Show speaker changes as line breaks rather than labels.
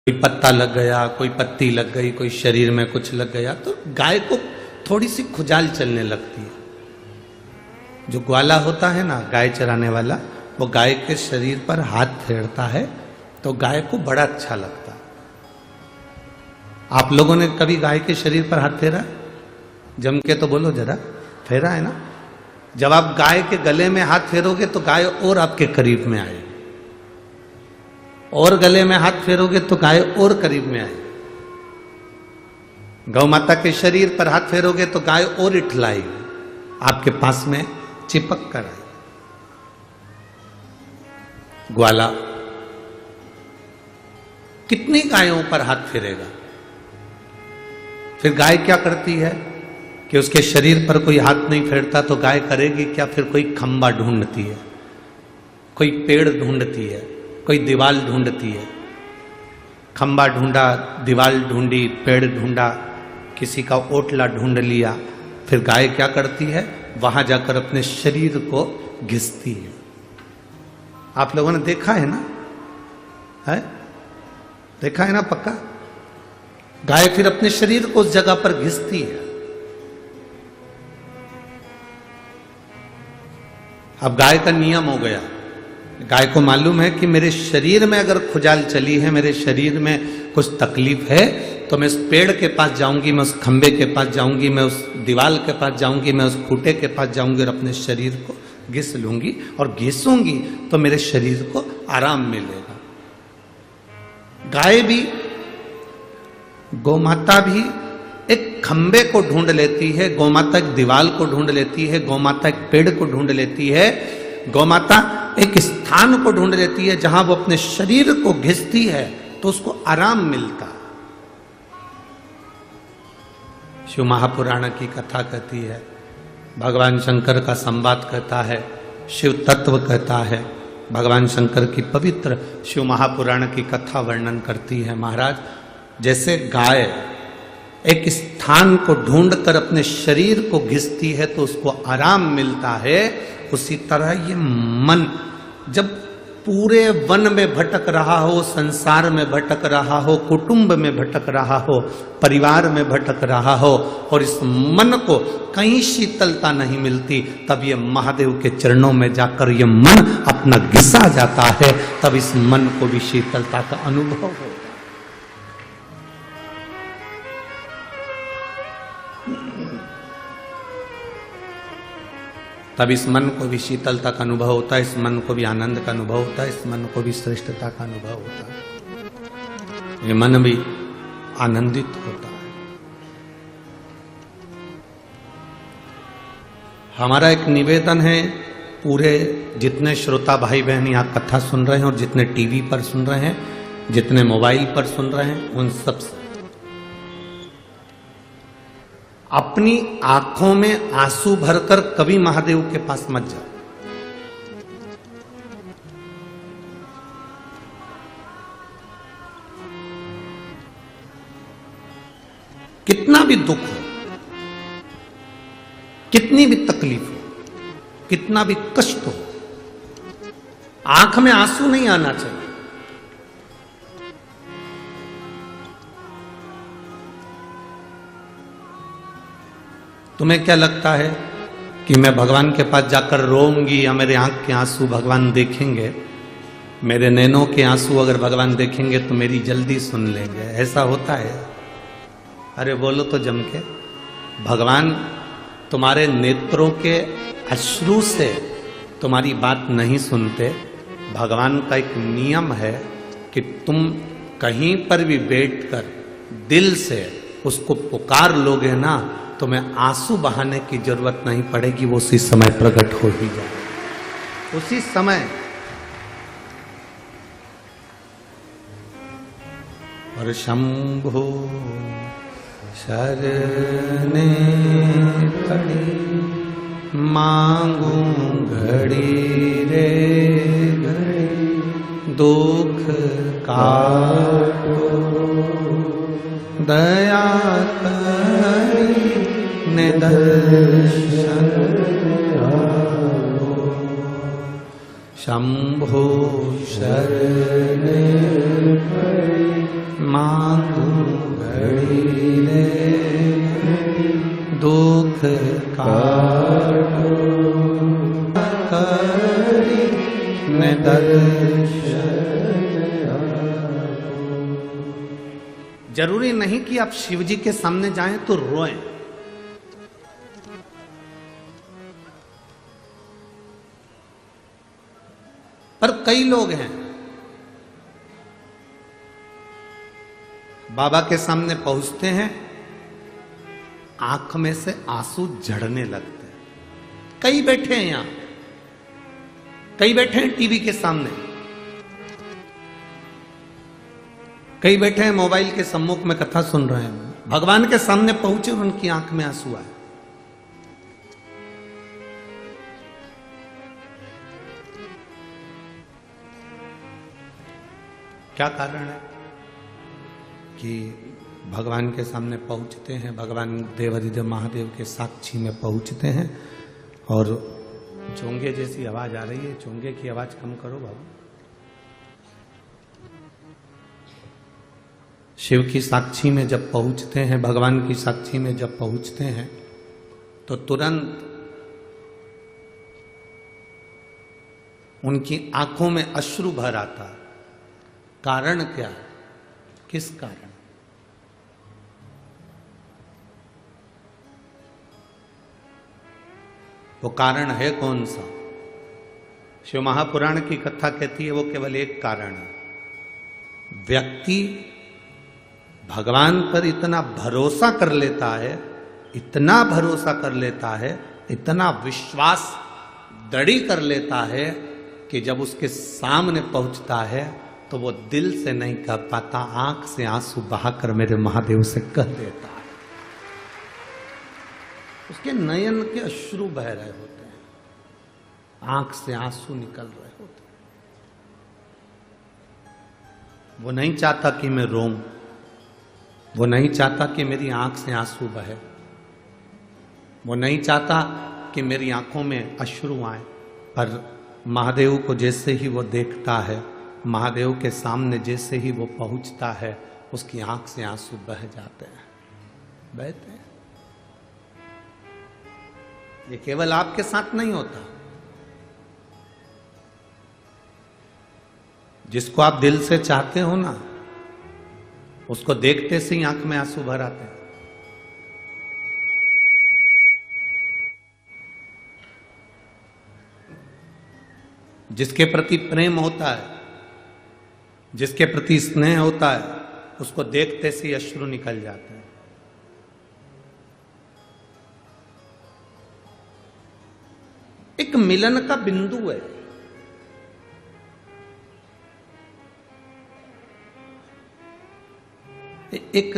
कोई पत्ता लग गया, कोई पत्ती लग गई, कोई शरीर में कुछ लग गया, तो गाय को थोड़ी सी खुजाल चलने लगती है। जो ग्वाला होता है ना, गाय चराने वाला, वो गाय के शरीर पर हाथ फेरता है तो गाय को बड़ा अच्छा लगता है। आप लोगों ने कभी गाय के शरीर पर हाथ फेरा? जम के तो बोलो जरा, फेरा है ना? जब आप गाय के गले में हाथ फेरोगे तो गाय और आपके करीब में आएगी, और गले में हाथ फेरोगे तो गाय और करीब में आएगी। गौ माता के शरीर पर हाथ फेरोगे तो गाय और इठलाएगी, आपके पास में चिपक कर आएगी। ग्वाला कितनी गायों पर हाथ फेरेगा? फिर गाय क्या करती है कि उसके शरीर पर कोई हाथ नहीं फेरता तो गाय करेगी क्या? फिर कोई खंबा ढूंढती है, कोई पेड़ ढूंढती है, कोई दीवाल ढूंढती है। खंबा ढूंढा, दीवाल ढूंढी, पेड़ ढूंढा, किसी का ओटला ढूंढ लिया। फिर गाय क्या करती है? वहां जाकर अपने शरीर को घिसती है। आप लोगों ने देखा है ना? है? देखा है ना पक्का? गाय फिर अपने शरीर को उस जगह पर घिसती है। अब गाय का नियम हो गया, गाय को मालूम है कि मेरे शरीर में अगर खुजाल चली है, मेरे शरीर में कुछ तकलीफ है, तो मैं उस पेड़ के पास जाऊंगी, मैं उस खंबे के पास जाऊंगी, मैं उस दीवाल के पास जाऊंगी, मैं उस खूंटे के पास जाऊंगी और अपने शरीर को घिस लूंगी, और घिसूंगी तो मेरे शरीर को आराम मिलेगा। गाय भी, गौमाता भी एक खंबे को ढूंढ लेती है, गौमाता एक दीवाल को ढूंढ लेती है, गौमाता एक पेड़ को ढूंढ लेती है, गौमाता एक स्थान को ढूंढ लेती है जहां वो अपने शरीर को घिसती है तो उसको आराम मिलता है। शिव महापुराण की कथा कहती है, भगवान शंकर का संवाद कहता है, शिव तत्व कहता है, भगवान शंकर की पवित्र शिव महापुराण की कथा वर्णन करती है। महाराज, जैसे गाय एक स्थान को ढूंढकर अपने शरीर को घिसती है तो उसको आराम मिलता है, उसी तरह ये मन जब पूरे वन में भटक रहा हो, संसार में भटक रहा हो, कुटुंब में भटक रहा हो, परिवार में भटक रहा हो, और इस मन को कहीं शीतलता नहीं मिलती, तब ये महादेव के चरणों में जाकर ये मन अपना घिसा जाता है, तब इस मन को भी शीतलता का अनुभव हो। तब इस मन को भी शीतलता का अनुभव होता है, इस मन को भी आनंद का अनुभव होता है, इस मन को भी श्रेष्ठता का अनुभव होता है, ये मन भी आनंदित होता है। हमारा एक निवेदन है, पूरे जितने श्रोता भाई बहन यहाँ कथा सुन रहे हैं और जितने टीवी पर सुन रहे हैं, जितने मोबाइल पर सुन रहे हैं, उन सब से अपनी आंखों में आंसू भरकर कभी महादेव के पास मत जाओ। कितना भी दुख हो, कितनी भी तकलीफ हो, कितना भी कष्ट हो, आंख में आंसू नहीं आना चाहिए। तुम्हें क्या लगता है कि मैं भगवान के पास जाकर रोऊंगी या मेरे आंख के आंसू भगवान देखेंगे? मेरे नैनों के आंसू अगर भगवान देखेंगे तो मेरी जल्दी सुन लेंगे, ऐसा होता है? अरे बोलो तो जम के, भगवान तुम्हारे नेत्रों के अश्रु से तुम्हारी बात नहीं सुनते। भगवान का एक नियम है कि तुम कहीं पर भी बैठकर दिल से उसको पुकार लोगे ना, तो मैं आंसू बहाने की जरूरत नहीं पड़ेगी, वो उसी समय प्रकट हो ही जाए, उसी समय। और शंभो शरणे पड़ी मांगू घड़ी रे घड़ी, दुख काटो दया करी दर्शन आओ। शंभो शरणे मांगू घड़ी ले दुख काटो करी में दर्शन। जरूरी नहीं कि आप शिव जी के सामने जाएं तो रोएं, पर कई लोग हैं बाबा के सामने पहुंचते हैं, आंख में से आंसू झड़ने लगते हैं। कई बैठे हैं यहां, कई बैठे हैं टीवी के सामने, कई बैठे हैं मोबाइल के सम्मुख में कथा सुन रहे हैं। भगवान के सामने पहुंचे और उनकी आंख में आंसू आए। क्या कारण है कि भगवान के सामने पहुंचते हैं, भगवान देवाधिदेव महादेव के साक्षी में पहुंचते हैं और चोंगे जैसी आवाज आ रही है, चोंगे की आवाज कम करो बाबू। शिव की साक्षी में जब पहुंचते हैं, भगवान की साक्षी में जब पहुंचते हैं तो तुरंत उनकी आंखों में अश्रु भर आता है। कारण क्या है? किस कारण? वो कारण है कौन सा? शिव महापुराण की कथा कहती है वो केवल एक कारण है। व्यक्ति भगवान पर इतना भरोसा कर लेता है, इतना भरोसा कर लेता है, इतना विश्वास दृढ़ कर लेता है कि जब उसके सामने पहुंचता है तो वो दिल से नहीं कह पाता, आंख से आंसू बहाकर मेरे महादेव से कह देता है। उसके नयन के अश्रु बह रहे होते हैं, आंख से आंसू निकल रहे होते हैं। वो नहीं चाहता कि मैं रोऊं, वो नहीं चाहता कि मेरी आंख से आंसू बहे, वो नहीं चाहता कि मेरी आंखों में अश्रु आए। पर महादेव को जैसे ही वो देखता है, महादेव के सामने जैसे ही वो पहुंचता है, उसकी आंख से आंसू बह जाते हैं, बहते हैं। ये केवल आपके साथ नहीं होता। जिसको आप दिल से चाहते हो ना, उसको देखते से ही आंख में आंसू भर आते हैं। जिसके प्रति प्रेम होता है, जिसके प्रति स्नेह होता है, उसको देखते से ही अश्रु निकल जाते हैं। एक मिलन का बिंदु है। एक